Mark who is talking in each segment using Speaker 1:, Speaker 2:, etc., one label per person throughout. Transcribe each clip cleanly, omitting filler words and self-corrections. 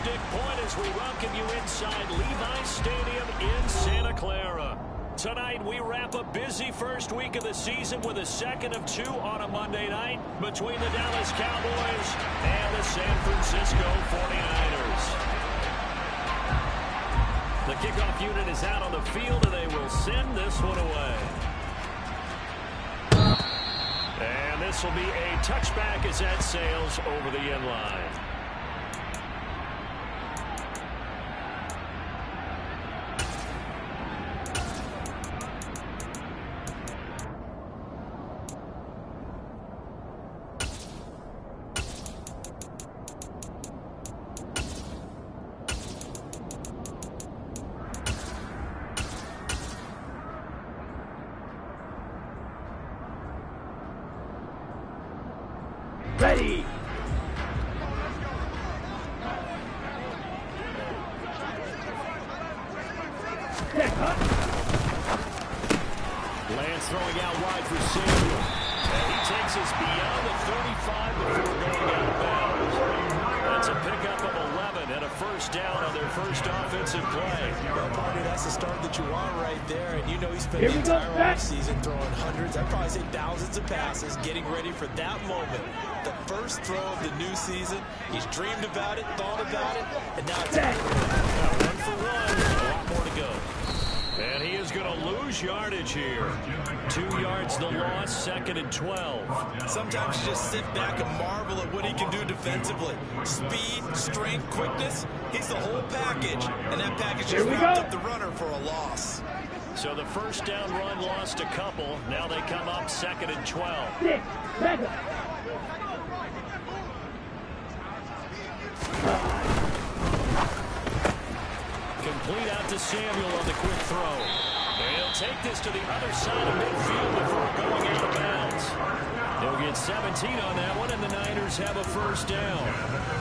Speaker 1: Stick Point as we welcome you inside Levi Stadium in Santa Clara. Tonight, we wrap a busy first week of the season with a second of two on a Monday night between the Dallas Cowboys and the San Francisco 49ers. The kickoff unit is out on the field, and they will send this one away. And this will be a touchback as that sails over the end line.
Speaker 2: Ready.
Speaker 1: Lance throwing out wide for Samuel. And he takes us beyond the 35 before going out of bounds. That's a pickup of 11 and a first down on their first offensive play.
Speaker 3: Well, partner, that's the start that you want right there. And you know he spent the entire offseason throwing hundreds, I'd probably say thousands of passes, getting ready for that moment. The first throw of the new season. He's dreamed about it, thought about it, and now it's
Speaker 1: one for one. A lot more to go. And he is going to lose yardage here. 2 yards the loss, second and 12.
Speaker 3: Sometimes you just sit back and marvel at what he can do defensively. Speed, strength, quickness, he's the whole package. And that package just wrapped up the runner for a loss.
Speaker 1: So the first down run lost a couple. Now they come up second and 12.
Speaker 2: 6, 7.
Speaker 1: Complete out to Samuel on the quick throw. And he'll take this to the other side of midfield before going out of bounds. They'll get 17 on that one, and the Niners have a first down.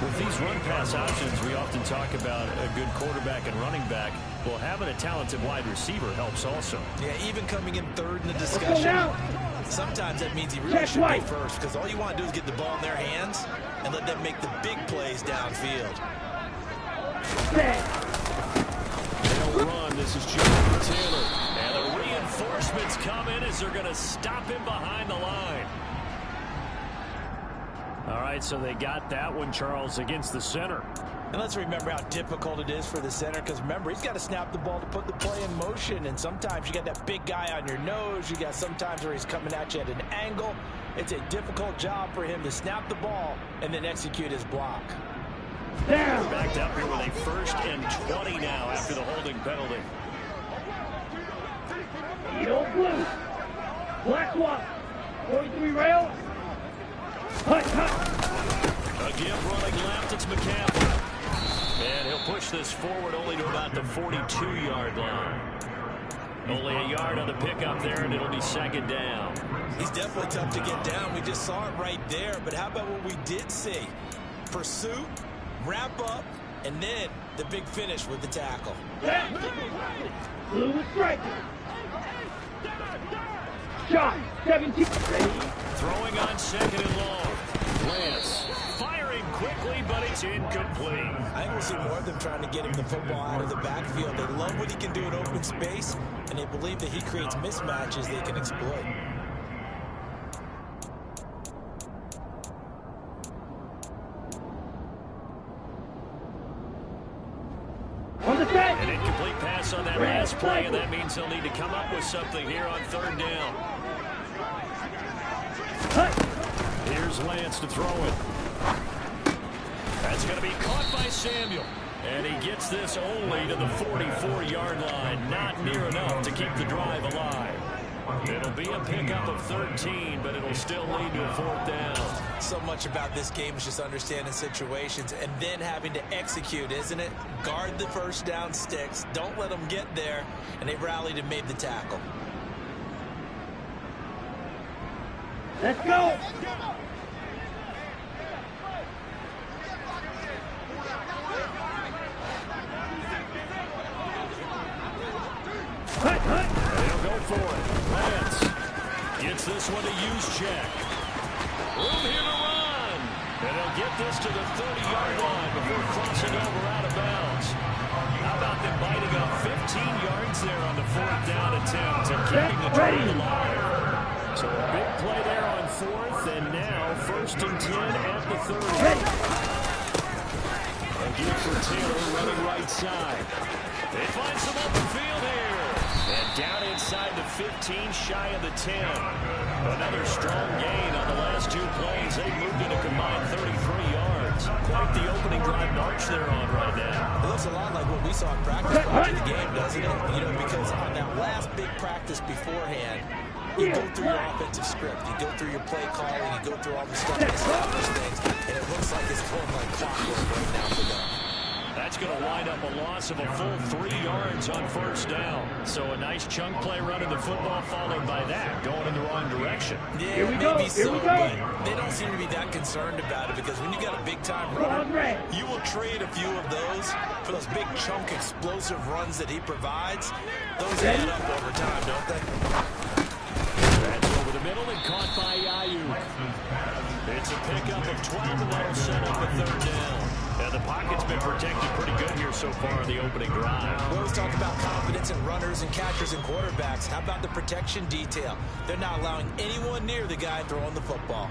Speaker 1: With these run-pass options, we often talk about a good quarterback and running back. Well, having a talented wide receiver helps also.
Speaker 3: Yeah, even coming in third in the discussion, sometimes that means he really should go first, because all you want to do is get the ball in their hands and let them make the big plays downfield.
Speaker 1: They'll run. This is Jonathan Taylor. And the reinforcements come in as they're going to stop him behind the line. All right, so they got that one, Charles, against the center.
Speaker 3: And let's remember how difficult it is for the center, because remember, he's got to snap the ball to put the play in motion, and sometimes you got that big guy on your nose. You got sometimes where he's coming at you at an angle. It's a difficult job for him to snap the ball and then execute his block.
Speaker 1: They're backed up here with a first and 20 now after the holding penalty.
Speaker 2: Yellow blue. Black one. 43 rail. Hut, hut.
Speaker 1: A give running left. It's McCaffrey. And he'll push this forward only to about the 42-yard line. Only a yard on the pickup there, and it'll be second down.
Speaker 3: He's definitely tough to get down. We just saw it right there. But how about what we did see? Pursuit, wrap up, and then the big finish with the tackle.
Speaker 2: Blue is striking. Shot. 17. Ready.
Speaker 1: Throwing on second and long. Lance firing quickly, but it's incomplete.
Speaker 3: I think we'll see more of them trying to get him the football out of the backfield. They love what he can do in open space, and they believe that he creates mismatches they can exploit.
Speaker 1: An incomplete pass on that last play, and that means they'll need to come up with something here on third down. Here's Lance to throw it. That's going to be caught by Samuel. And he gets this only to the 44-yard line. Not near enough to keep the drive alive. It'll be a pickup of 13, but it'll still lead to a fourth down.
Speaker 3: So much about this game is just understanding situations and then having to execute, isn't it? Guard the first down sticks. Don't let them get there. And they rallied and made the tackle.
Speaker 2: Let's go.
Speaker 1: They'll go for it. Lance gets this one to use check. Room here to run. And they'll get this to the 30-yard line before crossing over out of bounds. How about them biting up 15 yards there on the 4th down attempt and keeping the drive alive? So a big play there on 4th, and now 1st and 10 at the 30. Again for Taylor running right side. They find some open field here. And down inside the 15, shy of the 10. Another strong gain on the last 2 plays. They moved it a combined 33 yards. Quite the opening drive march they're on right now.
Speaker 3: It looks a lot like what we saw in practice in the game, doesn't it? You know, because on that last big practice beforehand, you go through your offensive script, you go through your play calling, you go through all the stuff to establish things, and it looks like it's going like clockwork right now for them.
Speaker 1: That's going to wind up a loss of a full 3 yards on 1st down. So a nice chunk play running the football, followed by that, going in the wrong direction.
Speaker 3: Yeah,
Speaker 2: Here we go.
Speaker 3: maybe so,
Speaker 2: Here we go.
Speaker 3: but they don't seem to be that concerned about it because when you got a big-time runner, you will trade a few of those for those big chunk explosive runs that he provides. Those add up over time, don't they?
Speaker 1: That's over the middle and caught by Ayuk. It's a pickup of 12, and that'll set up a 3rd down. And the pocket's been protected pretty good here so far in the opening drive.
Speaker 3: We always talk about confidence in runners and catchers and quarterbacks. How about the protection detail? They're not allowing anyone near the guy throwing the football.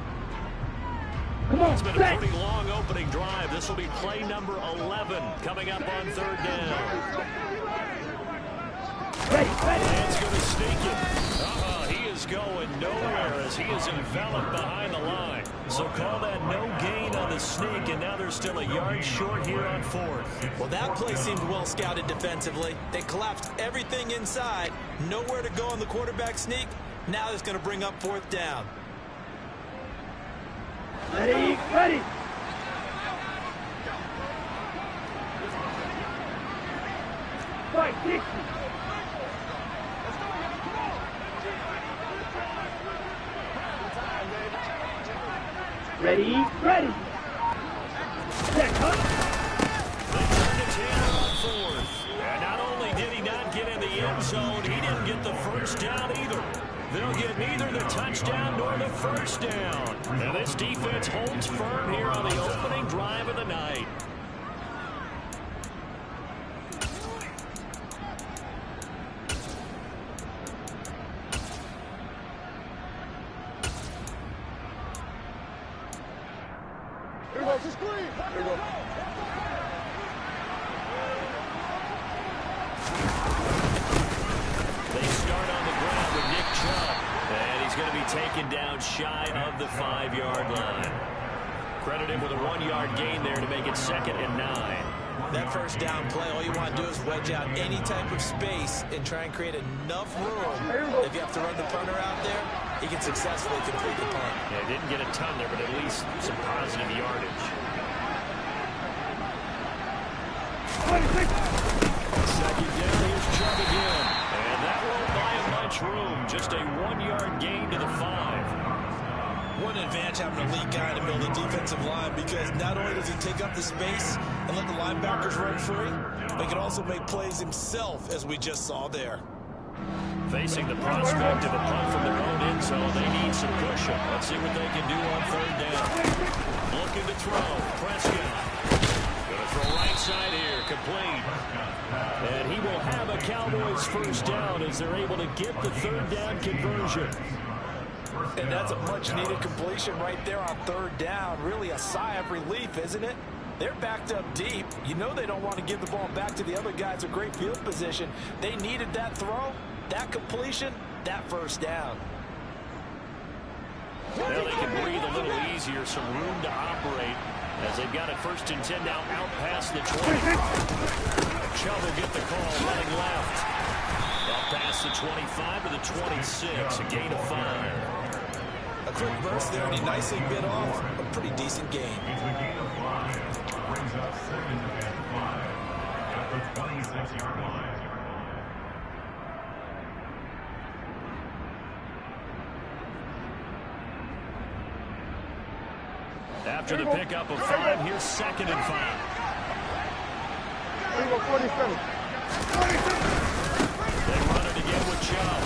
Speaker 2: Come on,
Speaker 1: It's been a pretty long opening drive. This will be play number 11 coming up on 3rd down. It's going to sneak it. He is going nowhere as he is enveloped behind the line. So call that no gain on the sneak, and now they're still a yard short here on 4th.
Speaker 3: Well, that play seemed well scouted defensively. They collapsed everything inside. Nowhere to go on the quarterback sneak. Now it's going to bring up 4th down.
Speaker 2: Ready, ready. Fight, 60. Ready, ready. Set, huh?
Speaker 1: They turn to Taylor on 4th. And not only did he not get in the end zone, he didn't get the 1st down either. They'll get neither the touchdown nor the 1st down. And this defense holds firm here on the opening drive of the night. Taken down shy of the 5-yard line. Credit him with a 1-yard gain there to make it 2nd and 9.
Speaker 3: That 1st down play, all you want to do is wedge out any type of space and try and create enough room. If you have to run the punter out there, he can successfully complete the punt.
Speaker 1: Yeah, didn't get a ton there, but at least some positive yardage. 2nd down, here's Chubb again. And that won't buy him much room. Just a 1-yard gain to the 5.
Speaker 3: What an advantage having an elite guy in the middle of the defensive line, because not only does he take up the space and let the linebackers run free, but he can also make plays himself, as we just saw there.
Speaker 1: Facing the prospect of a punt from their own end zone, they need some cushion. Let's see what they can do on 3rd down. Looking to throw. Prescott. Going to throw right side here. Complete. And he will have a Cowboys 1st down as they're able to get the 3rd down conversion.
Speaker 3: And that's a much-needed completion right there on 3rd down. Really a sigh of relief, isn't it? They're backed up deep. You know they don't want to give the ball back to the other guys. A great field position. They needed that throw, that completion, that 1st down.
Speaker 1: Now they can breathe a little easier, some room to operate as they've got it 1st and 10 now out past the 20. Chubb will get the call running left. Up past the 25 to the 26, a gain of 5.
Speaker 3: A quick burst there, and he nicely bit off a pretty decent gain.
Speaker 4: Brings up 2nd and 5 at the 26-yard line.
Speaker 1: After the pickup of 5, here's 2nd and 5.
Speaker 2: 47.
Speaker 1: They run it again with Chubb.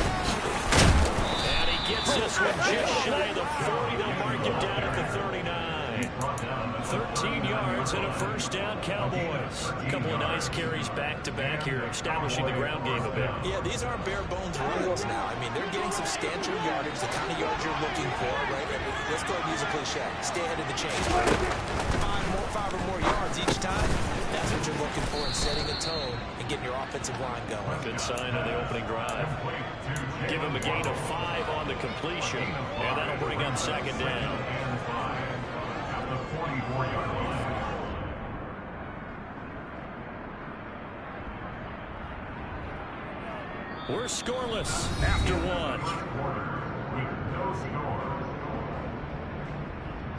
Speaker 1: And he gets Gets this one just shy of the 40. They'll mark him down at the 39. 13 yards and a first down, Cowboys. A couple of nice carries back-to-back here, establishing the ground game a bit.
Speaker 3: Yeah, these aren't bare-bones runs now. I mean, they're getting substantial yardage, the kind of yards you're looking for, right? I mean, let's go ahead and use a cliche. Stay ahead of the chains. Five or more yards each time. That's what you're looking for in setting a tone and getting your offensive line going.
Speaker 1: Good sign on the opening drive. Give him a gain of 5 on the completion, and that'll bring up second down. We're scoreless after 1.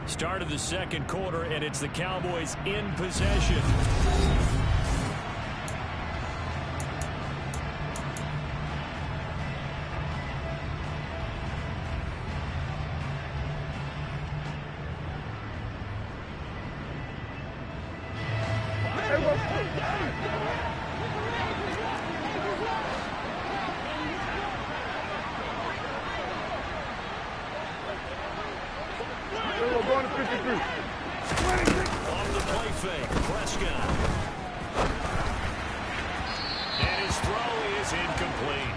Speaker 1: Start of the second quarter, and it's the Cowboys in possession. Off the play fake, Prescott. And his throw is incomplete.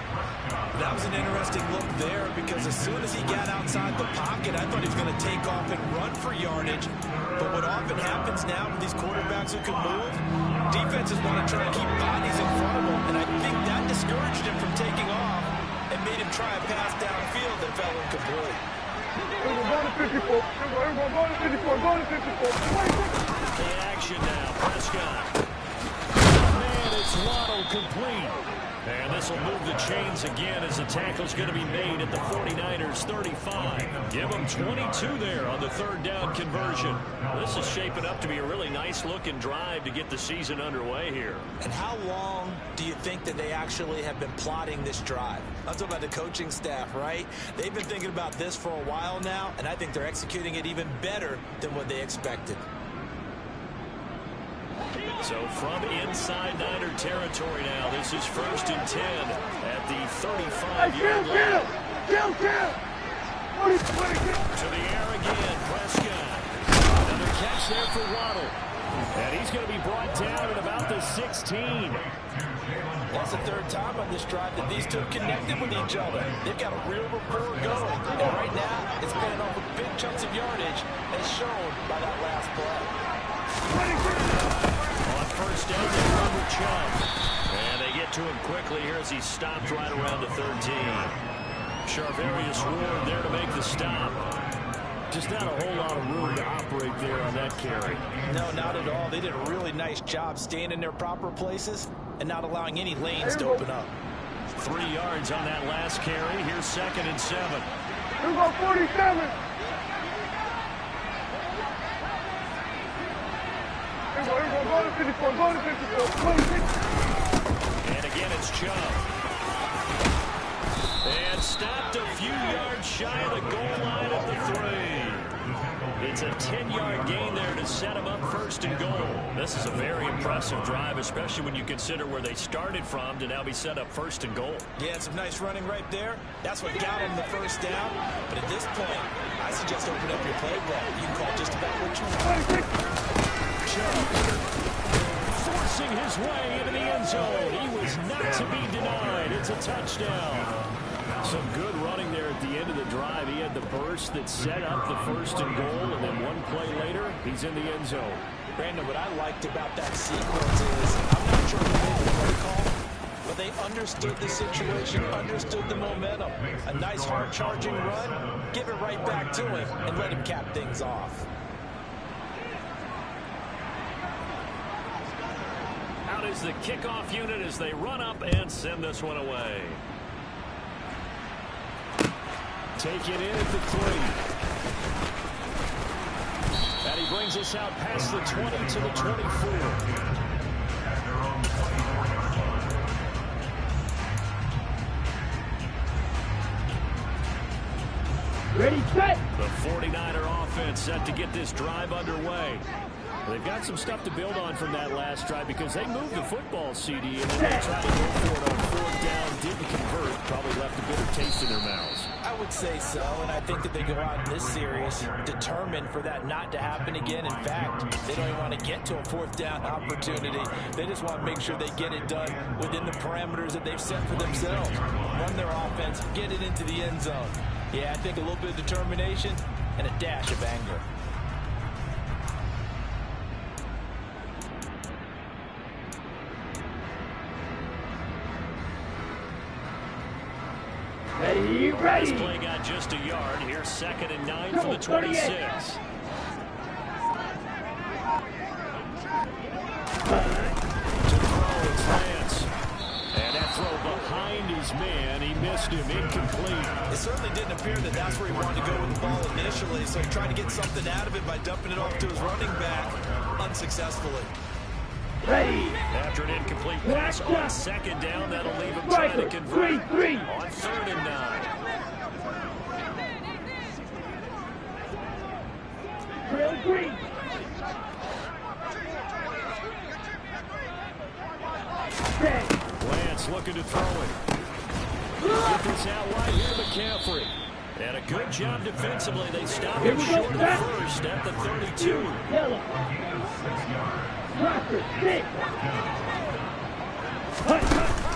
Speaker 3: That was an interesting look there because as soon as he got outside the pocket, I thought he was going to take off and run for yardage. But what often happens now with these quarterbacks who can move, defenses want to try and keep bodies in front of them. And I think that discouraged him from taking off and made him try a pass downfield that fell incomplete.
Speaker 1: The action now, Prescott. Man, it's Waddle complete. And this will move the chains again as the tackle's going to be made at the 49ers 35. Give them 22 there on the third down conversion. This is shaping up to be a really nice-looking drive to get the season underway here.
Speaker 3: And how long do you think that they actually have been plotting this drive? I'm talking about the coaching staff, right? They've been thinking about this for a while now, and I think they're executing it even better than what they expected.
Speaker 1: So from inside Niner territory now, this is 1st and 10 at the 35-yard line. To the air again, Prescott. Another catch there for Waddle. And he's going to be brought down at about the 16.
Speaker 3: That's the third time on this drive that these two have connected with each other. They've got a real rapport going. And right now, it's paying off with big chunks of yardage as shown by that last play.
Speaker 1: On first down, they run with Chubb. And they get to him quickly here as he stopped right around the 13. Charvarius Ward there to make the stop. Just not a whole lot of room to operate there on that carry.
Speaker 3: No, not at all. They did a really nice job staying in their proper places and not allowing any lanes to open up.
Speaker 1: 3 yards on that last carry. Here's 2nd and 7.
Speaker 2: Here go 47. Go to 54.
Speaker 1: And again, it's Chubb. And stopped a few yards shy of the goal line at the 3. It's a 10-yard gain there to set him up 1st and goal. This is a very impressive drive, especially when you consider where they started from to now be set up 1st and goal.
Speaker 3: Yeah, some nice running right there. That's what got them the first down. But at this point, I suggest open up your playbook. You can call just about what you want.
Speaker 1: Chubb forcing his way into the end zone. He was not to be denied. It's a touchdown. Some good running there at the end of the drive. He had the burst that set up the 1st and goal, and then one play later, he's in the end zone.
Speaker 3: Brandon, what I liked about that sequence is I'm not sure who made the play call, but they understood the situation, understood the momentum. A nice hard-charging run, give it right back to him, and let him cap things off.
Speaker 1: Out is the kickoff unit as they run up and send this one away. Take it in at the 3. And he brings us out past the 20 to the 24.
Speaker 2: Ready, set.
Speaker 1: The 49er offense set to get this drive underway. They've got some stuff to build on from that last drive because they moved the football, CD, and then they tried to go for it on 4th down, didn't convert, probably left a bitter taste in their mouths.
Speaker 3: I I would say so, and I think that they go out in this series determined for that not to happen again. In fact, they don't even want to get to a fourth down opportunity. They just want to make sure they get it done within the parameters that they've set for themselves. Run their offense, get it into the end zone. Yeah, I think a little bit of determination and a dash of anger.
Speaker 1: This play got just a yard. Here's 2nd and 9 from the 26. To throw, it's Lance. And that throw behind his man. He missed him. Incomplete.
Speaker 3: It certainly didn't appear that that's where he wanted to go with the ball initially, so he tried to get something out of it by dumping it off to his running back unsuccessfully.
Speaker 2: Ready.
Speaker 1: After an incomplete pass on 2nd down, that'll leave him trying to convert on 3rd and 9.
Speaker 2: Green.
Speaker 1: Lance looking to throw it. Get this out wide here to McCaffrey. And a good job defensively. They stop him short of the first at the 32.
Speaker 2: Yellow.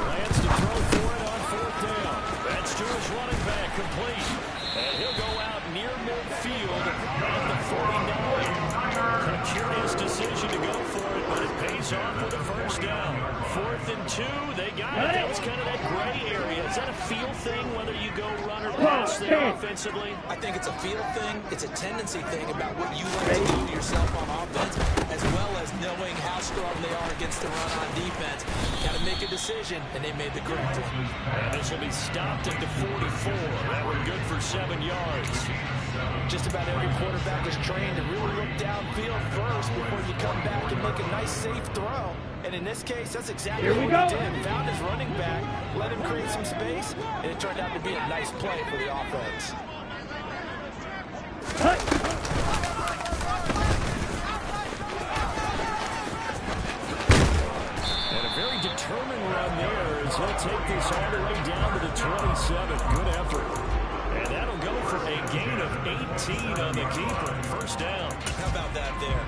Speaker 1: Lance to throw for it on 4th down. That's to his running back, complete. And he'll go out near midfield at the 49. A curious decision to go for it, but it pays off with a first down. 4th and 2, they got it. That was kind of that gray area. Is that a feel thing, whether you go run or pass there offensively?
Speaker 3: I think it's a feel thing. It's a tendency thing about what you like to do to yourself on offense, as well as knowing how strong they are against the run on defense. Got to make a decision, and they made the correct one.
Speaker 1: And this will be stopped at the 44. That one good for 7 yards.
Speaker 3: Just about every quarterback is trained to really look downfield first before you come back and make a nice, safe throw. And in this case, that's exactly what he did. Found his running back, let him create some space, and it turned out to be a nice play for the offense.
Speaker 1: And a very determined run there as he'll take this all the way down to the 27. Good effort. And that'll go for a gain of 18 on the keeper. First down.
Speaker 3: How about that there?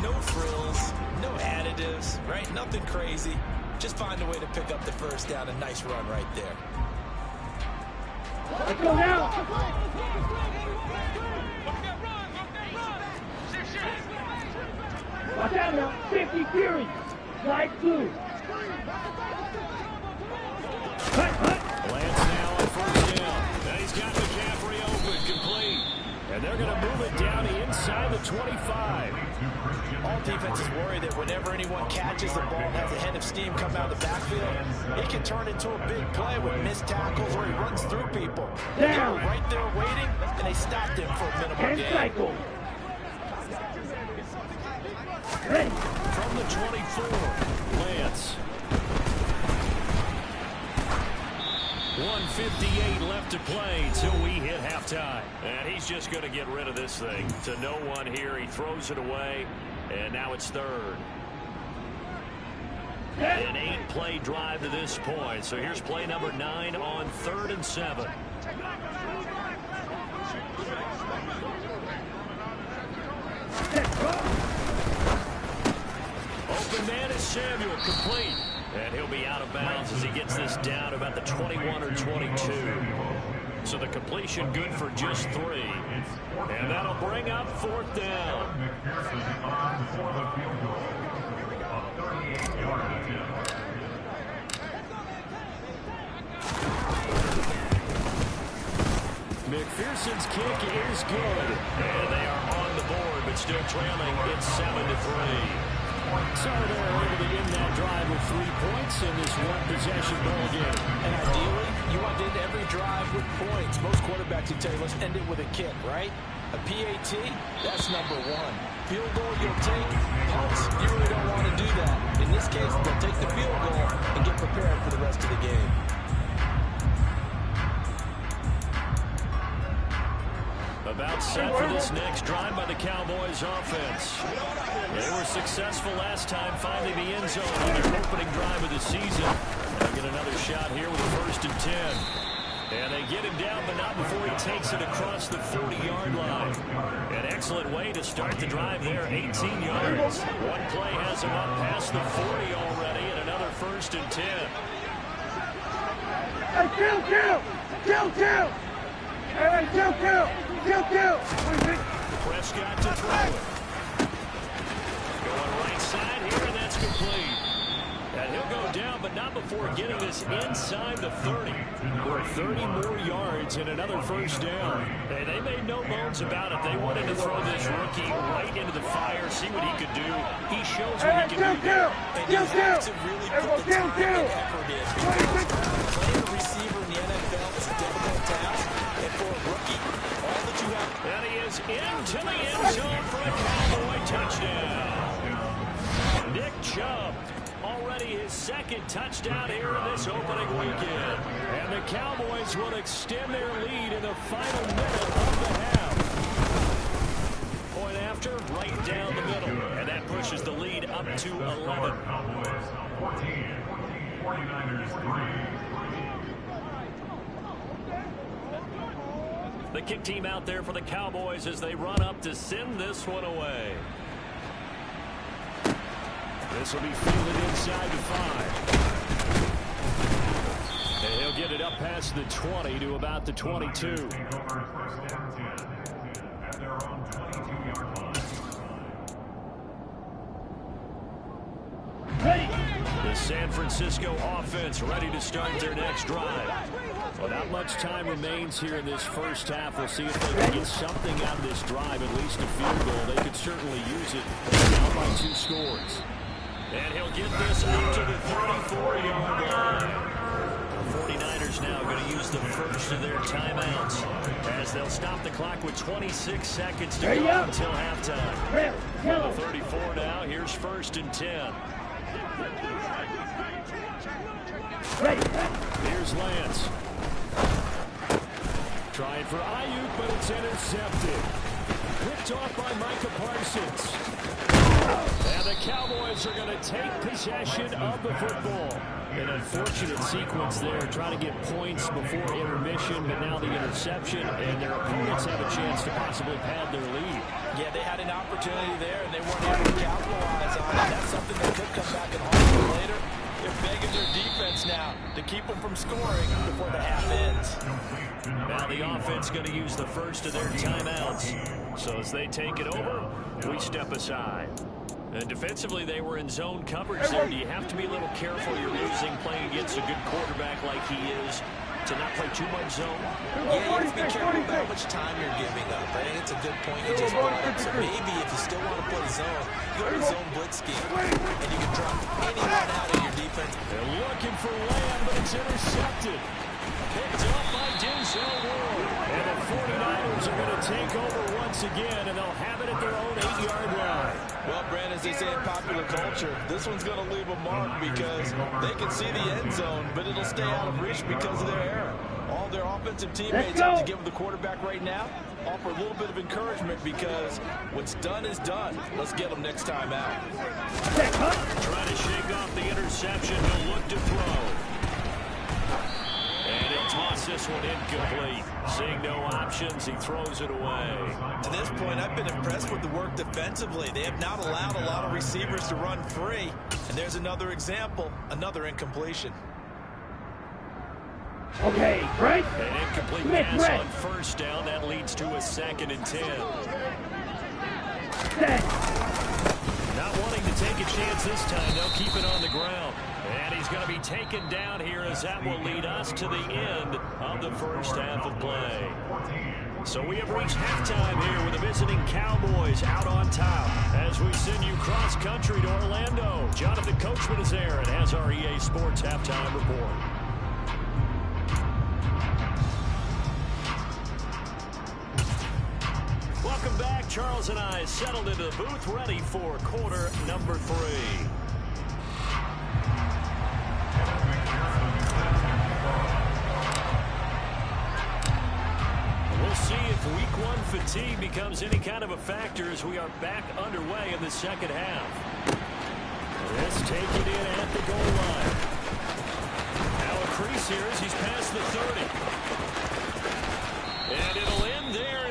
Speaker 3: No frills, no additives, right? Nothing crazy. Just find a way to pick up the first down. A nice run right there.
Speaker 2: Let's go now. Watch out now. 50 Fury. Light blue.
Speaker 1: Lance now on first down. And he's got McCaffrey open, complete. And they're going to move it down inside the 25.
Speaker 3: All defenses worry that whenever anyone catches the ball and has a head of steam come out of the backfield, it can turn into a big play with missed tackles or he runs through people. They're right there waiting, and they stopped him for a minimal gain.
Speaker 2: Cycle. Ready.
Speaker 1: From the 24, Lance. 1:58 left to play till we hit halftime. And he's just going to get rid of this thing. To no one here. He throws it away. And now it's 3rd. An 8-play drive to this point. So here's play number 9 on 3rd and 7. Open man is Samuel, complete. And he'll be out of bounds as he gets this down about the 21 or 22. So the completion good for just 3. And that'll bring up 4th down. McPherson's kick is good. And they are on the board, but still trailing. It's 7-3. So they're able to end that drive with 3 points in this one-possession ball game.
Speaker 3: And ideally, you want to end every drive with points. Most quarterbacks would tell you, let's end it with a kick, right? A PAT, that's number 1. Field goal, you'll take. Punts, you really don't want to do that. In this case, they'll take the field goal and get prepared for the rest of the game.
Speaker 1: About set for this next drive by the Cowboys offense. They were successful last time finding the end zone on their opening drive of the season. They'll get another shot here with a 1st and 10. And they get him down, but not before he takes it across the 40-yard line. An excellent way to start the drive there, 18 yards. One play has him up past the 40 already, and another 1st and 10.
Speaker 2: Hey, kill! Hey, kill!
Speaker 1: Prescott to throw it. Going right side here, and that's complete. And he'll go down, but not before getting this inside the 30. For 30 more yards and another 1st down. And they made no bones about it. They wanted to throw this rookie right into the fire, see what he could do. He shows what he can do.
Speaker 3: And you have to really put the time and effort in. Playing a receiver in the NFL is a difficult task. And for a rookie, all that you have...
Speaker 1: And he is into the end zone for a Cowboy touchdown. Nick Chubb. Already his 2nd touchdown here in this opening weekend. And the Cowboys will extend their lead in the final minute of the half. Point after, right down the middle. And that pushes the lead up to 11.
Speaker 4: Cowboys 14, 49ers 3.
Speaker 1: The kick team out there for the Cowboys as they run up to send this one away. This will be fielded inside the 5. And he'll get it up past the 20 to about the 22.
Speaker 2: Ready!
Speaker 1: The San Francisco offense ready to start their next drive. Well, not much time remains here in this first half. We'll see if they can get something out of this drive, at least a field goal. They could certainly use it. They're down by 2 scores. And he'll get this up to the 34-yard line. The 49ers now going to use the first of their timeouts as they'll stop the clock with 26 seconds to go until halftime. On the 34 now, here's 1st and 10. Here's Lance. Trying for Ayuk, but it's intercepted. Picked off by Micah Parsons. And the Cowboys are going to take possession of the football. An unfortunate sequence there, trying to get points before intermission, but now the interception, and their opponents have a chance to possibly pad their lead.
Speaker 3: Yeah, they had an opportunity there, and they weren't able to capitalize on it. That's something that could come back and haunt them later. They're begging their defense now to keep them from scoring before the half ends.
Speaker 1: Now the offense going to use the first of their timeouts. So as they take it over, we step aside. And defensively, they were in zone coverage there. Do you have to be a little careful? You're losing playing against a good quarterback like he is to not play too much zone?
Speaker 3: Yeah, you have to be careful about how much time you're giving up. I think it's a good point you just brought up. So maybe if you still want to play zone, you go to zone blitz scheme, and you can drop anyone out of your defense.
Speaker 1: They're looking for Lamb, but it's intercepted. Picked up by Denzel Ward. And the 49ers are going to take over once again, and they'll have it at their own 8-yard line.
Speaker 3: Well, Brandon, as they say in popular culture, this one's going to leave a mark because they can see the end zone, but it'll stay out of reach because of their error. All their offensive teammates have to give the quarterback right now offer a little bit of encouragement because what's done is done. Let's get them next time out.
Speaker 1: Trying to shake off the interception. He'll look to throw. And he'll toss this one incomplete. Seeing no options, he throws it away.
Speaker 3: To this point, I've been impressed with the work defensively. They have not allowed a lot of receivers to run free. And there's another example, another incompletion.
Speaker 2: Okay, right?
Speaker 1: An incomplete pass on first down. That leads to a 2nd and 10. Not wanting to take a chance this time. They'll keep it on the ground. And he's going to be taken down here as that will lead us to the end of the first half of play. So we have reached halftime here with the visiting Cowboys out on top as we send you cross-country to Orlando. Jonathan Coachman is there and has our EA Sports halftime report. Welcome back. Charles and I settled into the booth ready for quarter number 3. We'll see if week 1 fatigue becomes any kind of a factor as we are back underway in the second half. This taken in at the goal line. Now a crease here as he's past the 30.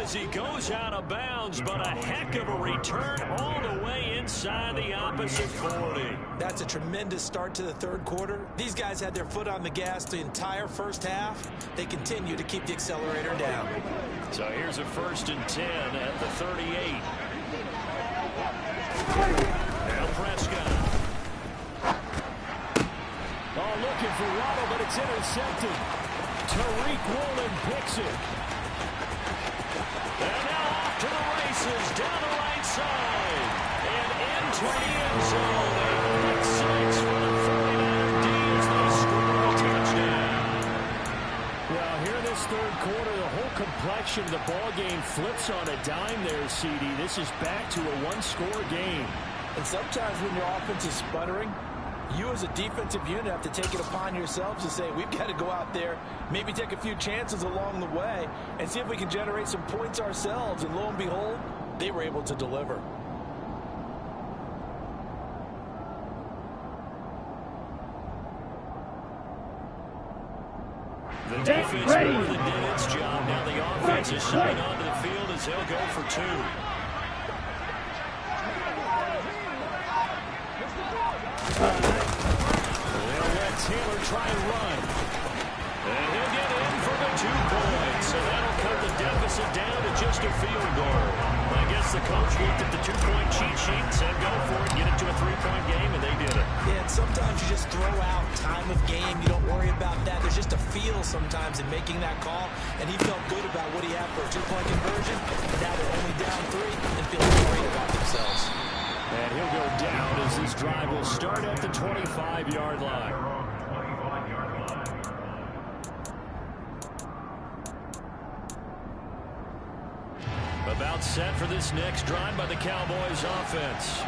Speaker 1: as he goes out of bounds, but a heck of a return all the way inside the opposite 40.
Speaker 3: That's a tremendous start to the third quarter. These guys had their foot on the gas the entire first half. They continue to keep the accelerator down.
Speaker 1: So here's a 1st and 10 at the 38. Now Prescott. Oh, looking for Waddle, but it's intercepted. Tariq Woolen picks it. And now off to the races, down the right side. And into the end zone. A pick 6 for the 49er D as they score a touchdown. Well, here in this third quarter, the whole complexion of the ball game flips on a dime there, CD. This is back to a one-score game.
Speaker 3: And sometimes when your offense is sputtering, you as a defensive unit have to take it upon yourselves to say, we've got to go out there, maybe take a few chances along the way, and see if we can generate some points ourselves. And lo and behold, they were able to deliver.
Speaker 1: The defense more than did its job. Now the offense is showing onto the field as they'll go for 2. They'll let Taylor try and run. And he'll get in for the 2 points. So that'll cut the deficit down to just a field goal. I guess the coach looked at the 2-point cheat sheet and said, go for it, get it to a 3-point game, and they did it.
Speaker 3: Yeah, and sometimes you just throw out time of game. You don't worry about that. There's just a feel sometimes in making that call, and he felt good about what he had for a 2-point conversion. And now they're only down 3 and feeling great about themselves.
Speaker 1: And he'll go down as this drive will start at the 25-yard line. About set for this next drive by the Cowboys offense.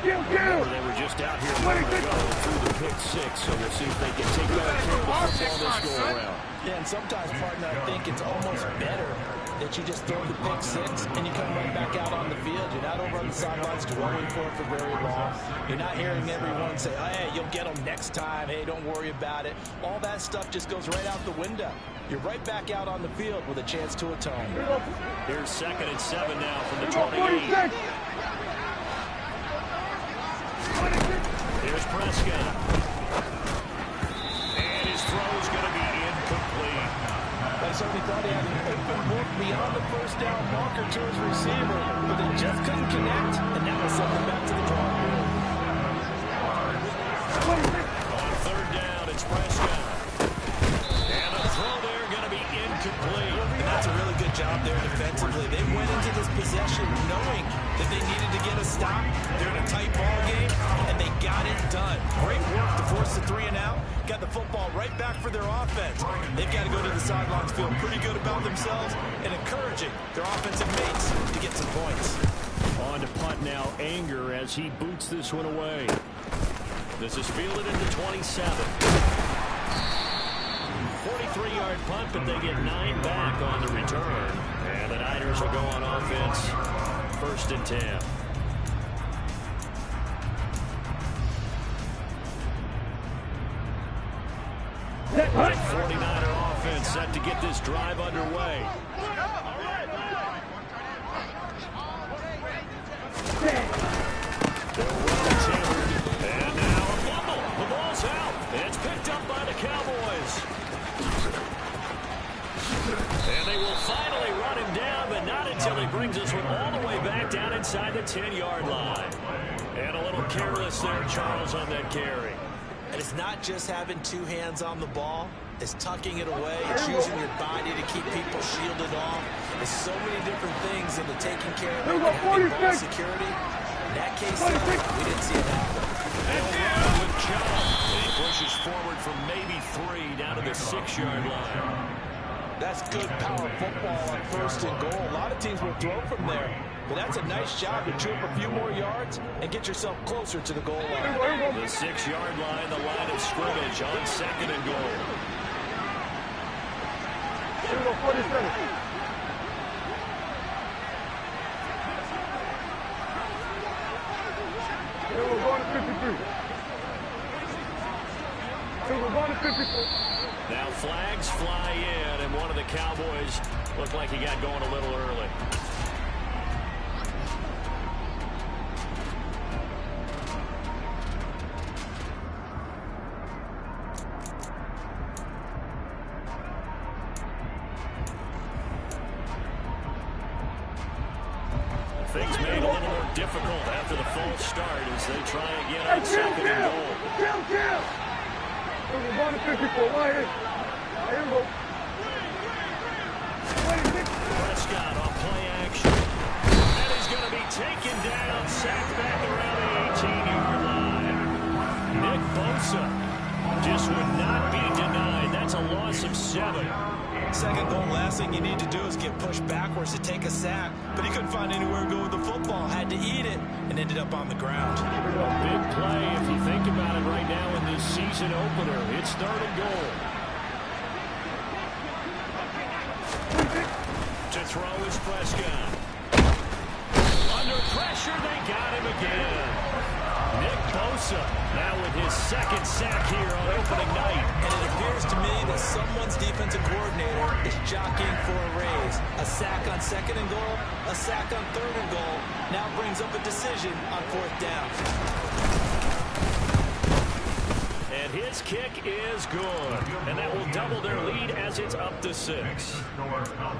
Speaker 1: Remember, they were just out here a moment ago through the pick 6, so we'll see if they can take better care of the football this go-around.
Speaker 3: Yeah, and sometimes, partner, I think it's almost better that you just throw the pick 6 and you come right back out on the field. You're not over on the sidelines dwelling for it for very long. You're not hearing everyone say, hey, you'll get them next time. Hey, don't worry about it. All that stuff just goes right out the window. You're right back out on the field with a chance to atone.
Speaker 1: Here's 2nd and 7 now from the 28. Here's Prescott. And his throw is going to be incomplete.
Speaker 3: I certainly thought he had an open look beyond the first down marker to his receiver, but they just couldn't connect, and now we'll send them back to the drawing board.
Speaker 1: On 3rd down, it's Prescott. And the throw there going to be incomplete.
Speaker 3: And that's a really good job there defensively. They went into this possession knowing that they needed to get a stop. They're in a tight ball game, and they got it done. Great work to force the 3 and out. Got the football right back for their offense. They've got to go to the sidelines feeling pretty good about themselves and encouraging their offensive mates to get some points.
Speaker 1: On to punt now, Anger as he boots this one away. This is fielded into 27. 43-yard punt, but they get 9 back on the return. And the Niners will go on offense. 1st and 10. The 49er offense set to get this drive underway. And now a fumble. The ball's out. It's picked up by the Cowboys. And they will finally run him down, but not until he brings this one all the way back down inside the 10-yard line. And a little careless there, Charles, on that carry.
Speaker 3: And it's not just having 2 hands on the ball. It's tucking it away. It's using your body to keep people shielded off. There's so many different things into taking care of it and having ball security. In that case, we didn't see it happen.
Speaker 1: And down with John. And he pushes forward from maybe 3 down to the 6-yard line.
Speaker 3: That's good power football on 1st and goal. A lot of teams will throw from there. But that's a nice job to chew up a few more yards and get yourself closer to the goal line.
Speaker 1: The 6-yard line, the line of scrimmage on 2nd and goal.
Speaker 2: We're going to 53.
Speaker 1: Now flags fly in, and one of the Cowboys looked like he got going a little early. Things made a little more difficult after the false start as they try again on second and goal.
Speaker 2: Kill! We're going to 54 wide. Here we go.
Speaker 1: Prescott on play action. And he's going to be taken down, sacked back around the 18-yard line. Nick Bosa just would not be denied. That's a loss of 7.
Speaker 3: Second goal, last thing you need to do is get pushed backwards to take a sack, but he couldn't find anywhere to go with the football, had to eat it, and ended up on the ground.
Speaker 1: A big play if you think about it right now in this season opener. It's 3rd and goal. To throw is Prescott. Under pressure, they got him again. Nick Bosa now with his 2nd sack here on opening night.
Speaker 3: And it appears to me that someone's defensive coordinator is jockeying for a raise. A sack on 2nd and goal, a sack on 3rd and goal, now brings up a decision on 4th down.
Speaker 1: And his kick is good. And that will double their lead as it's up to 6.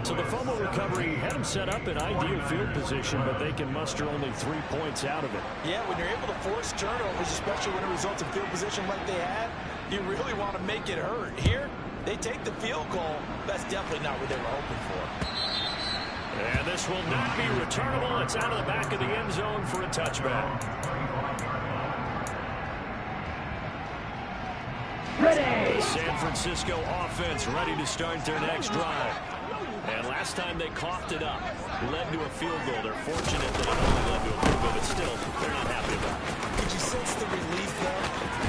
Speaker 1: So the fumble recovery had them set up in ideal field position, but they can muster only 3 points out of it.
Speaker 3: Yeah, when you're able to force turnovers, especially when it results in field position like they had, you really want to make it hurt. Here, they take the field goal. That's definitely not what they were hoping for.
Speaker 1: And this will not be returnable. It's out of the back of the end zone for a touchback.
Speaker 2: Ready!
Speaker 1: San Francisco offense ready to start their next drive. And last time they coughed it up, led to a field goal. They're fortunate that it only led to a field goal, but still, they're not happy about it.
Speaker 3: Could you sense the relief, though,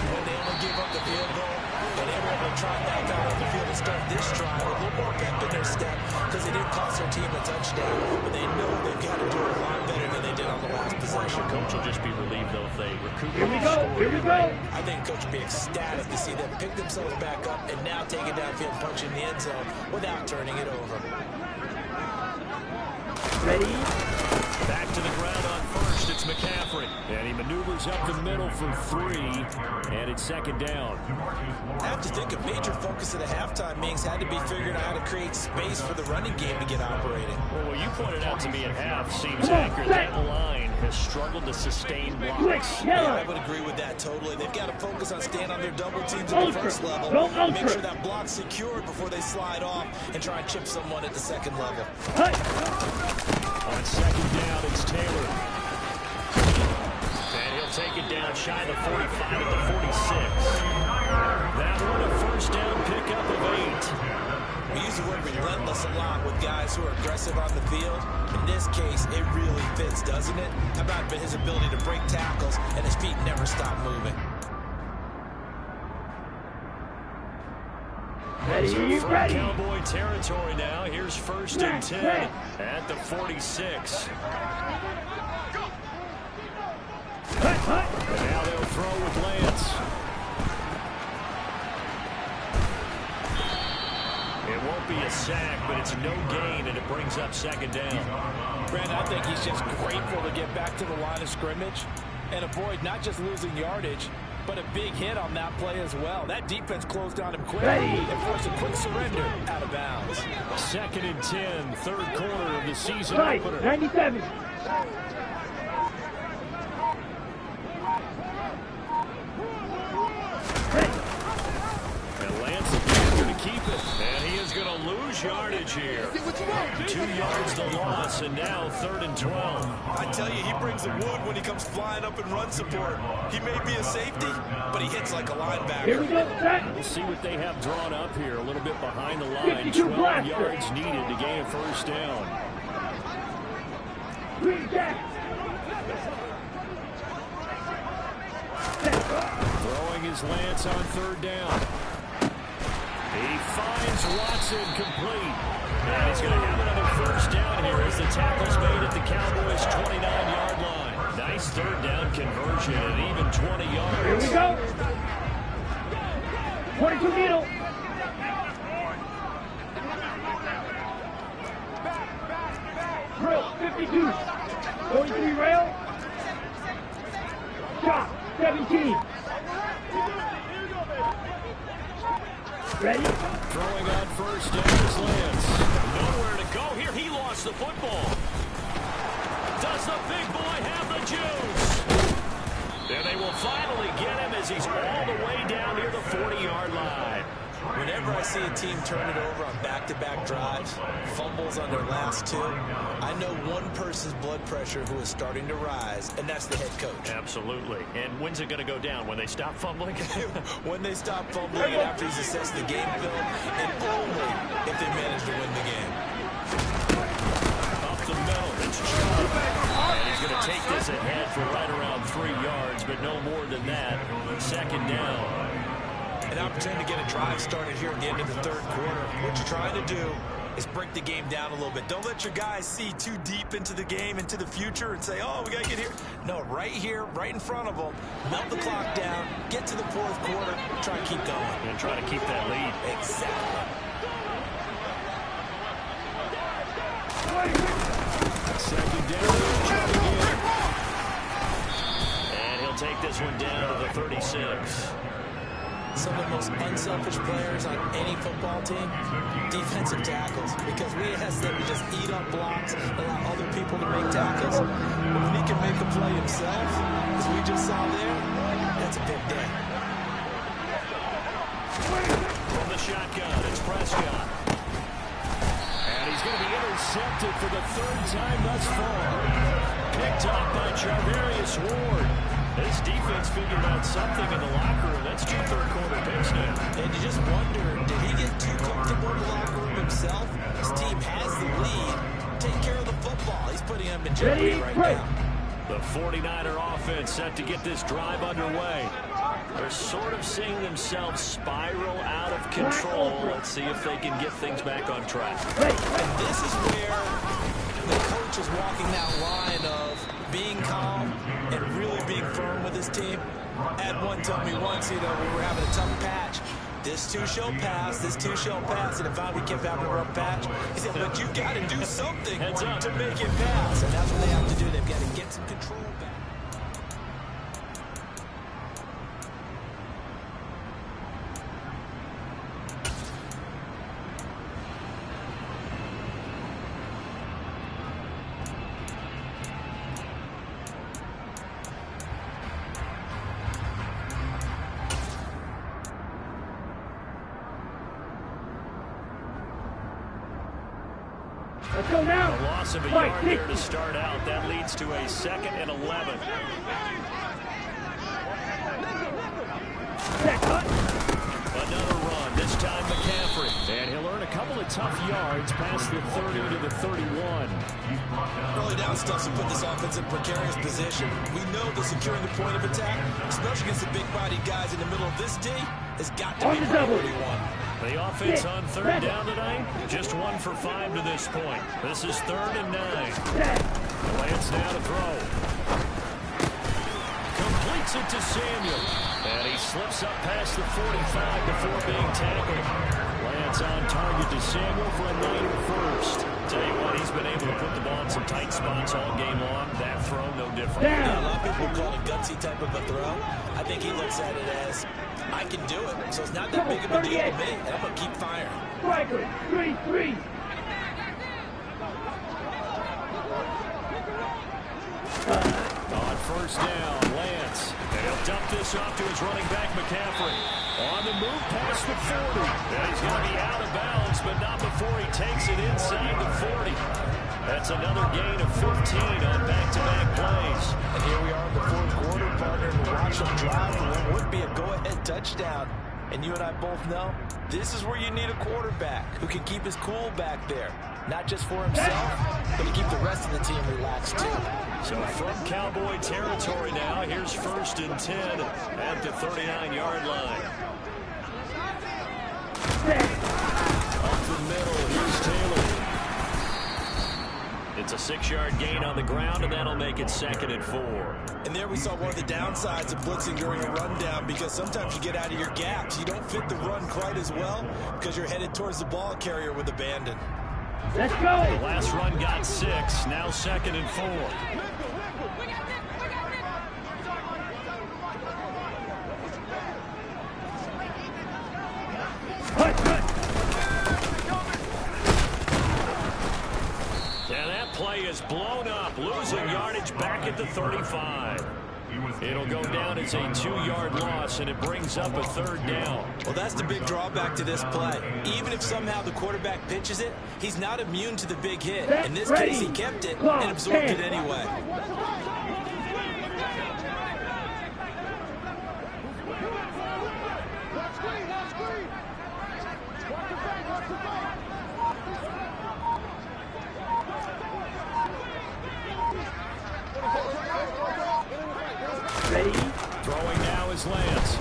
Speaker 3: when they only gave up the field goal? And they were able to try back out on the field and start this drive with a little more pep in their step because they didn't cost their team a touchdown. But they know they've got to do it a lot better than they did on the last possession.
Speaker 1: Coach will just be relieved, though, if they recoup.
Speaker 2: Here we go! Here we go!
Speaker 3: I think Coach will be ecstatic to see them pick themselves back up and now take it downfield and punch in the end zone without turning it over.
Speaker 2: Ready?
Speaker 1: Back to the ground on first. It's McCaffrey. And he maneuvers up the middle for 3. And it's 2nd down.
Speaker 3: I have to think a major focus of the halftime meetings had to be figuring out how to create space for the running game to get operating.
Speaker 1: Well, what you pointed out to me at half seems accurate. That line has struggled to sustain blocks.
Speaker 3: Yeah, I would agree with that totally. They've got to focus on staying on their double teams at the first level. Make sure that block's secured before they slide off and try and chip someone at the second level.
Speaker 2: Hey!
Speaker 1: On 2nd down, it's Taylor. And he'll take it down shy of the 45 at the 46. That one a 1st down pickup of 8.
Speaker 3: We use the word relentless a lot with guys who are aggressive on the field. In this case, it really fits, doesn't it? How about his ability to break tackles and his feet never stop moving?
Speaker 2: Ready? Ready!
Speaker 1: Cowboy territory now. Here's 1st and 10 at the 46. And now they'll throw with Lance. It won't be a sack, but it's no gain, and it brings up 2nd down.
Speaker 3: Brandon, I think he's just grateful to get back to the line of scrimmage and avoid not just losing yardage, but a big hit on that play as well. That defense closed on him quickly and forced a quick surrender out of bounds.
Speaker 1: 2nd and 10, 3rd quarter of the season
Speaker 2: Right,
Speaker 1: opener.
Speaker 2: 97.
Speaker 1: And Lance is going to keep it. And he is going to lose yardage here. 2 yards to loss, and now 3rd and 12.
Speaker 3: I tell you, he brings the wood when he comes flying up in run support. He may be a safety, but he hits like a
Speaker 2: Here we
Speaker 3: linebacker.
Speaker 2: go, set.
Speaker 1: We'll see what they have drawn up here. A little bit behind the line.
Speaker 2: 52
Speaker 1: 12
Speaker 2: blaster.
Speaker 1: yards needed to gain a 1st down.
Speaker 2: Green jack.
Speaker 1: Throwing his Lance on 3rd down. He finds Watson complete. And he's going to have another 1st down here as the tackle's made at the Cowboys' 29-yard line. Nice 3rd down conversion and even 20 yards.
Speaker 2: Here we go. 22 needle. 23 rail. Shot. 17. Ready?
Speaker 1: Throwing on first down is Lance. Nowhere to go here. He lost the football. Does the big boy have the juice? And they will finally get him as he's all the way down near the 40-yard line.
Speaker 3: Whenever I see a team turn it over on back-to-back drives, fumbles on their last two, I know one person's blood pressure who is starting to rise, and that's the head coach.
Speaker 1: Absolutely. And when's it going to go down? When they stop fumbling?
Speaker 3: When they stop fumbling and after he's assessed the game film, and only if they manage to win the game.
Speaker 1: Up the middle, it's Chubb. And he's going to take this ahead for right around 3 yards, but no more than that. Second down.
Speaker 3: An opportunity to get a drive started here at the end of the third quarter. What you're trying to do is break the game down a little bit. Don't let your guys see too deep into the game, into the future, and say, oh, we got to get here. No, right here, right in front of them, melt the clock down, get to the fourth quarter, try to keep going.
Speaker 1: And try to keep that lead.
Speaker 3: Exactly.
Speaker 1: Second down. And he'll take this one down to the 36.
Speaker 3: Some of the most unselfish players on any football team, defensive tackles, because we ask them to just eat up blocks, allow other people to make tackles. But when he can make a play himself, as we just saw there, that's a big day.
Speaker 1: From the shotgun, it's Prescott. And he's going to be intercepted for the third time thus far. Picked up by Charvarius Ward. This defense figured out something in the locker room. That's 2 third-quarter picks now.
Speaker 3: And you just wonder, did he get too comfortable in the locker room himself? His team has the lead. Take care of the football. He's putting him in jeopardy right now.
Speaker 1: The 49er offense set to get this drive underway. They're sort of seeing themselves spiral out of control. Let's see if they can get things back on track.
Speaker 3: And this is where the coach is walking that line of being calm and really being firm with his team. Ed one told me once, we were having a tough patch. This too shall pass, this too shall pass. And if we kept having a rough patch, he said, but you've got to do something to make it pass. And that's what they have to do. They've got to get some control back.
Speaker 2: Let's go now.
Speaker 1: A loss of a yard there to start out. That leads to a 2nd and 11. Another run, this time McCaffrey. And he'll earn a couple of tough yards past the 30 to the 31.
Speaker 3: Early down stuff to put this offense in precarious position. We know that securing the point of attack, especially against the big-bodied guys in the middle of this D, has got to be priority one.
Speaker 1: The offense on third down tonight, just 1 for 5 to this point. This is 3rd and 9. Lance now to throw. Completes it to Samuel. And he slips up past the 45 before being tackled. Lance on target to Samuel for a Niner first. Tell you what, he's been able to put the ball in some tight spots all game long. That throw, no different.
Speaker 3: Yeah, a lot of people call it a gutsy type of a throw. I think he looks at it as, I can do it, so it's not that big of a deal to me, and I'm going to keep firing.
Speaker 2: Striker, 3-3.
Speaker 1: On first down, Lance. And he'll dump this off to his running back, McCaffrey. On the move past the 40. And he's going to be out of bounds, but not before he takes it inside the 40. That's another gain of 15 on back-to-back plays.
Speaker 3: And here we are in the fourth quarter, partner, and watch them drive for what would be a go-ahead touchdown. And you and I both know this is where you need a quarterback who can keep his cool back there. Not just for himself, but to keep the rest of the team relaxed too.
Speaker 1: So from Cowboy territory now, here's 1st and 10 at the 39-yard line. Up the middle, here's Taylor. It's a 6-yard gain on the ground, and that'll make it 2nd and 4.
Speaker 3: And there we saw one of the downsides of blitzing during a rundown, because sometimes you get out of your gaps. You don't fit the run quite as well because you're headed towards the ball carrier with abandon.
Speaker 2: Let's go.
Speaker 1: The last run got 6, now 2nd and 4. play is blown up, losing yardage back at the 35. It'll go down as a 2-yard loss, and it brings up a 3rd down.
Speaker 3: Well, that's the big drawback to this play. Even if somehow the quarterback pitches it, he's not immune to the big hit. In this case, he kept it and absorbed it anyway.
Speaker 1: Throwing now is Lance.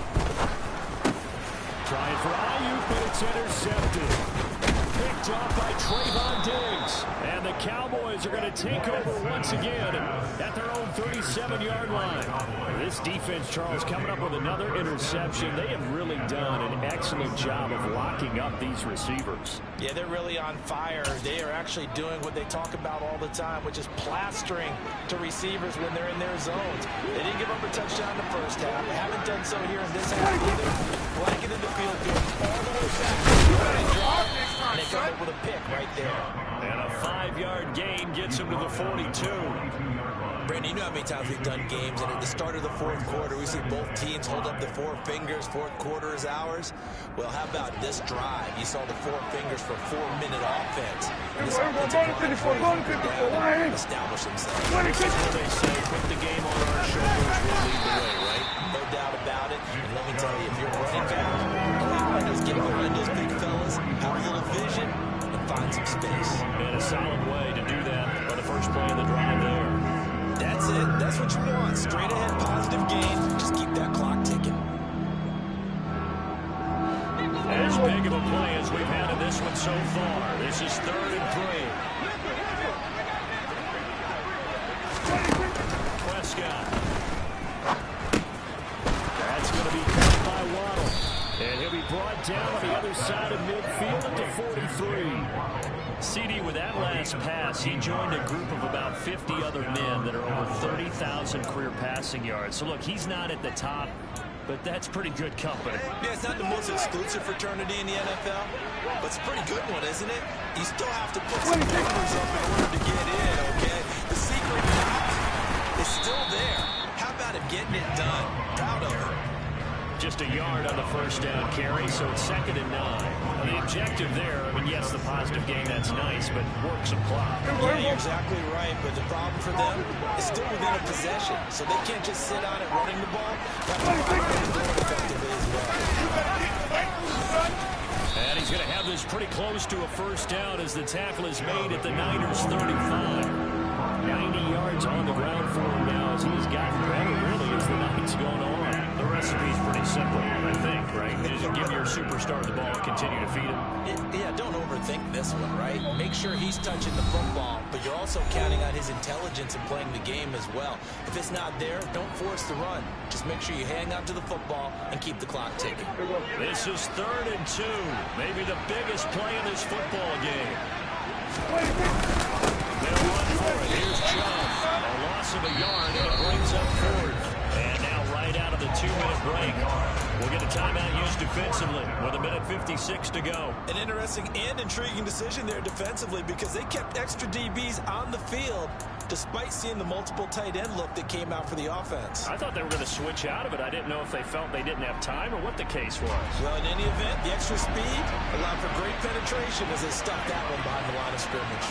Speaker 1: Trying for Ayuk, but it's intercepted. Picked off by Trayvon Diggs. And the Cowboys are going to take over once again at their own 37-yard line. This defense, Charles, coming up with another interception. They have really done an excellent job of locking up these receivers.
Speaker 3: Yeah, they're really on fire. They are actually doing what they talk about all the time, which is plastering to receivers when they're in their zones. They didn't give up a touchdown in the first half. They haven't done so here in this half either. Blanketed the field goal all the way back. And they come up with a pick right there.
Speaker 1: And a 5-yard gain gets him to the 42.
Speaker 3: Brandon, you know how many times we've done games, and at the start of the 4th quarter, we see both teams hold up the 4 fingers. 4th quarter is ours. Well, how about this drive? You saw the 4 fingers for 4-minute offense. And this offensive line establish themselves.
Speaker 1: This is what they say, put the game on our shoulders, we'll lead the way, right?
Speaker 3: No doubt about it. And let me tell you, if you're running back, all you want to do is get behind those big fellas, have a little vision, and find some space.
Speaker 1: And a solid way to do that on the first play of the drive there.
Speaker 3: That's it. That's what you want. Straight ahead, positive gain. Just keep that clock ticking.
Speaker 1: As big of a play as we've had in this one so far. This is 3rd and 3. Prescott. That's going to be cut by Waddle. And he'll be brought down on the other side of midfield at the 43. CD, with that last pass, he joined a group of about 50 other men that are over 30,000 career passing yards. So, look, he's not at the top, but that's pretty good company.
Speaker 3: Yeah, it's not the most exclusive fraternity in the NFL, but it's a pretty good one, isn't it? You still have to put some numbers up in order to get in, okay? The secret sauce is still there. How about him getting it done? Proud of him.
Speaker 1: Just a yard on the first down carry, so it's 2nd and 9. Now, the objective there, I mean, yes, the positive gain, that's nice, but work some clock.
Speaker 3: Yeah, you're exactly right, but the problem for them is still within a possession, so they can't just sit on it running the ball. Effectively as well.
Speaker 1: And he's going to have this pretty close to a first down as the tackle is made at the Niners 35. 90 yards on the ground for him now as he's gotten better, really, as the night's going on. The recipe's pretty simple, I think, right? Just give your superstar the ball and continue to feed him.
Speaker 3: Yeah, don't overthink this one, right? Make sure he's touching the football, but you're also counting on his intelligence in playing the game as well. If it's not there, don't force the run. Just make sure you hang on to the football and keep the clock ticking.
Speaker 1: This is 3rd and 2. Maybe the biggest play in this football game. They'll run for it. Here's John. A loss of a yard, and it brings up 4th. And now right out of the 2-minute break, we'll get a timeout used defensively with 1:56 to go.
Speaker 3: An interesting and intriguing decision there defensively because they kept extra DBs on the field despite seeing the multiple tight end look that came out for the offense.
Speaker 1: I thought they were going to switch out of it. I didn't know if they felt they didn't have time or what the case was.
Speaker 3: Well, in any event, the extra speed allowed for great penetration as they stuck that one behind the line of scrimmage.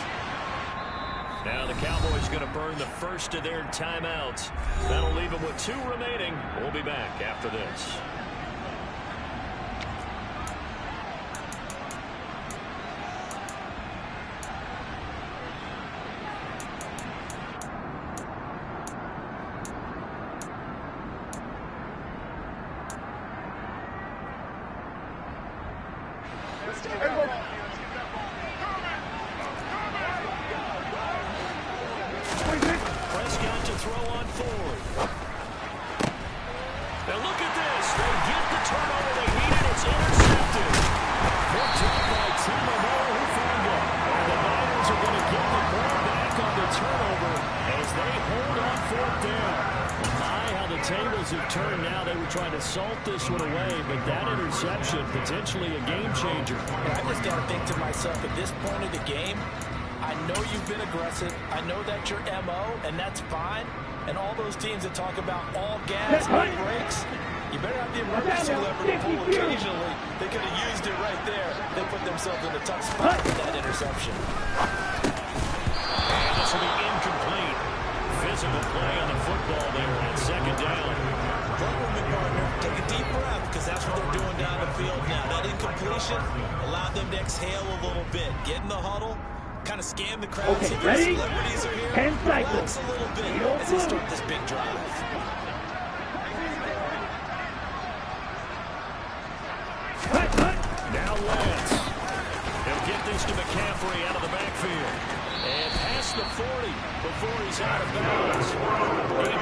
Speaker 1: Now the Cowboys going to burn the first of their timeouts. That'll leave them with 2 remaining. We'll be back after this. Prescott to throw on 4th. Now look at this. They get the turnover they needed. It's intercepted. Picked up by Timo Hufanga. And the Niners are going to get the ball back on the turnover as they hold on 4th down. My, how the tables have turned now. They were trying to salt this one away, but that interception, potentially a game changer.
Speaker 3: I just got to think to myself, at this point of the game, I know you've been aggressive. I know that's your MO, and that's fine. And all those teams that talk about all gas, no brakes, you better have the emergency lever to pull occasionally. They could have used it right there. They put themselves in a tough spot with that interception.
Speaker 1: And this will be incomplete. Physical play on the football there on second down.
Speaker 3: Program partner, take a deep breath, because that's what they're doing down the field now. That incompletion allowed them to exhale a little bit. Get in the huddle, kind of scan the crowd.
Speaker 2: Okay, ready?
Speaker 3: Celebrities are here.
Speaker 2: 10 cycles.
Speaker 3: Relax a little bit as they start this big drive.
Speaker 1: Now Lance. He'll get this to McCaffrey out of the backfield. And past the 40 before he's out of bounds.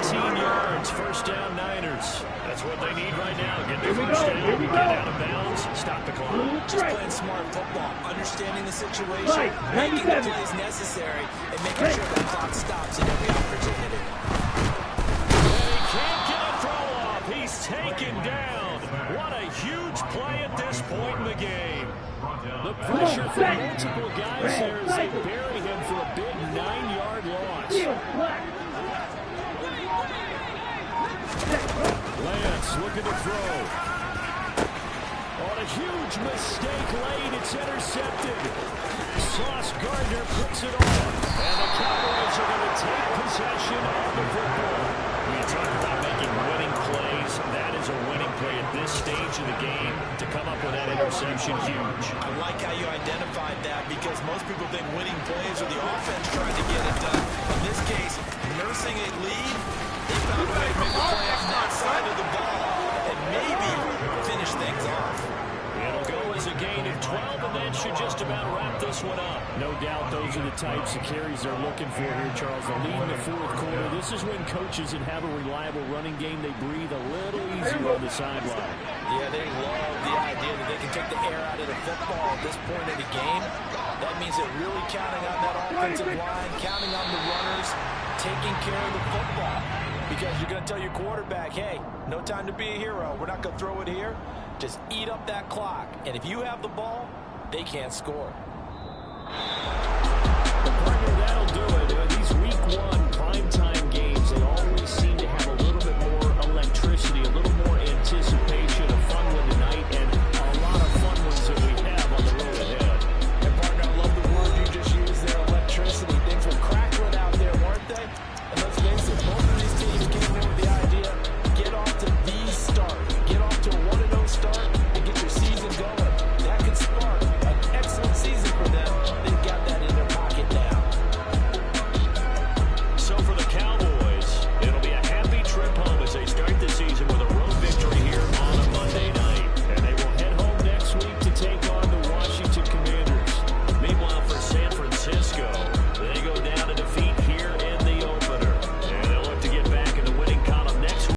Speaker 1: 18 yards, first down Niners. That's what they need right now. Get their first down, get out of bounds, stop the clock.
Speaker 3: Just playing smart football, understanding the situation, making the plays necessary, and making sure that clock stops at every opportunity.
Speaker 1: And he can't get a throw off. He's taken down. What a huge play at this point in the game. The pressure from multiple guys there as they bury him for a big 9-yard loss. Lance looking to throw. On a huge mistake late, it's intercepted. Sauce Gardner puts it on. And the Cowboys are going to take possession of the football. We talk about making winning plays. That is a winning play at this stage of the game. To come up with that interception, huge.
Speaker 3: I like how you identified that, because most people think winning plays are the offense trying to get it done. In this case, nursing a lead, they found a way to make a play on that side of the ball and maybe finish things off.
Speaker 1: It'll go as a gain of 12, and that should just about wrap this one up. No doubt those are the types of carries they're looking for here, Charles. The lead in the fourth quarter. This is when coaches that have a reliable running game, they breathe a little easier on the sideline.
Speaker 3: Yeah, they love the idea that they can take the air out of the football at this point of the game. That means they're really counting on that offensive line, counting on the runners, taking care of the football. Because you're going to tell your quarterback, hey, no time to be a hero. We're not going to throw it here. Just eat up that clock. And if you have the ball, they can't score.
Speaker 1: Partner, that'll do it. He's week 1.